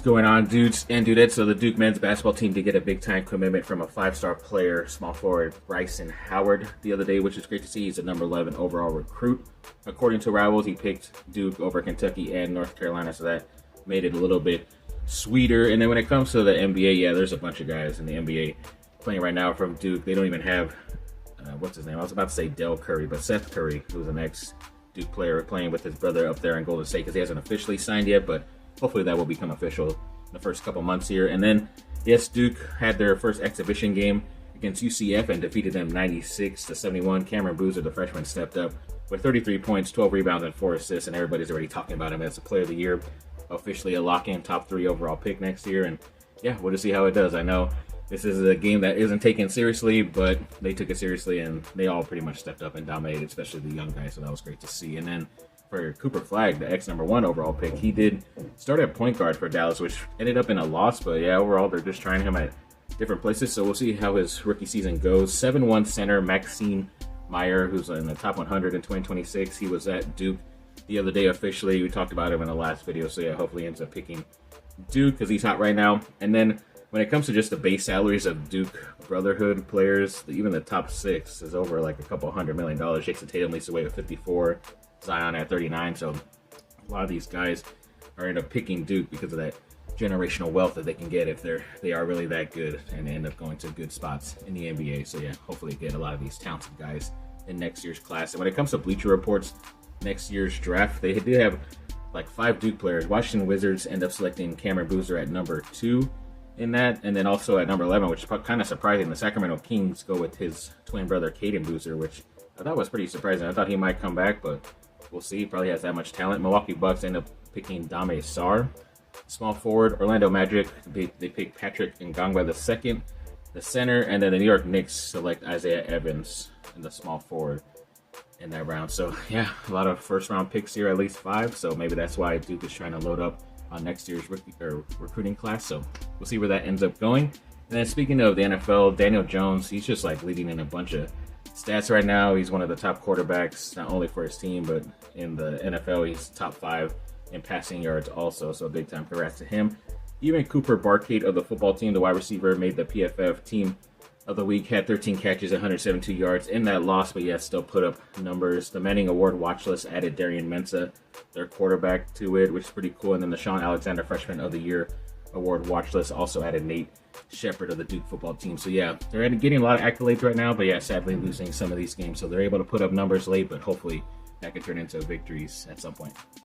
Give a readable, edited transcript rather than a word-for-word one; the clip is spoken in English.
What's going on, dudes and dudettes? So the Duke men's basketball team did get a big-time commitment from a five-star player, small forward Bryson the other day, which is great to see. He's a number 11 overall recruit. According to Rivals, he picked Duke over Kentucky and North Carolina, so that made it a little bit sweeter. And then when it comes to the NBA, yeah, there's a bunch of guys in the NBA playing right now from Duke. They don't even have, what's his name? I was about to say Del Curry, but Seth Curry, who's an ex-Duke player, playing with his brother up there in Golden State because he hasn't officially signed yet, but hopefully that will become official in the first couple months here. And then, yes, Duke had their first exhibition game against UCF and defeated them 96-71. Cameron Boozer, the freshman, stepped up with 33 points, 12 rebounds, and 4 assists, and everybody's already talking about him as a player of the year, officially a lock-in top 3 overall pick next year. And yeah, we'll just see how it does. I know this is a game that isn't taken seriously, but they took it seriously, and they all pretty much stepped up and dominated, especially the young guys, so that was great to see. And then for Cooper Flagg, the ex-number 1 overall pick, he did start at point guard for Dallas, which ended up in a loss, but yeah, overall, they're just trying him at different places, so we'll see how his rookie season goes. 7'1" center Maxime Meyer, who's in the top 100 in 2026. He was at Duke the other day officially. We talked about him in the last video, so yeah, hopefully he ends up picking Duke because he's hot right now. And then when it comes to just the base salaries of Duke Brotherhood players, even the top 6 is over like a couple $100 million. Jason Tatum leads the way with 54, Zion at 39. So a lot of these guys are end up picking Duke because of that generational wealth that they can get if they are really that good and end up going to good spots in the NBA. So yeah, hopefully get a lot of these talented guys in next year's class. And when it comes to Bleacher Report's next year's draft, they did have like 5 Duke players. Washington Wizards end up selecting Cameron Boozer at number 2 in that, and then also at number 11, which is kind of surprising, the Sacramento Kings go with his twin brother Caden Boozer, which I thought was pretty surprising. I thought he might come back, but we'll see. He probably has that much talent. Milwaukee Bucks end up picking Dame Sarr, small forward. Orlando Magic, they pick Patrick Ngangwa II, the center, and then the New York Knicks select Isaiah Evans in the small forward in that round. So yeah, a lot of first round picks here, at least 5. So maybe that's why Duke is trying to load up on next year's recruiting class. So we'll see where that ends up going. And then speaking of the NFL, Daniel Jones, he's just like leading in a bunch of stats right now. He's one of the top quarterbacks, not only for his team, but in the NFL, he's top 5 in passing yards also. So big time congrats to him. Even Cooper Barkade of the football team, the wide receiver, made the PFF team of the week, had 13 catches, 172 yards in that loss, but yet still put up numbers. The Manning Award watch list added Darian Mensah, their quarterback, to it, which is pretty cool. And then the Sean Alexander Freshman of the Year award watch list also added Nate Shepard of the Duke football team. So yeah, they're getting a lot of accolades right now, but yeah, sadly losing some of these games. So they're able to put up numbers late, but hopefully that could turn into victories at some point.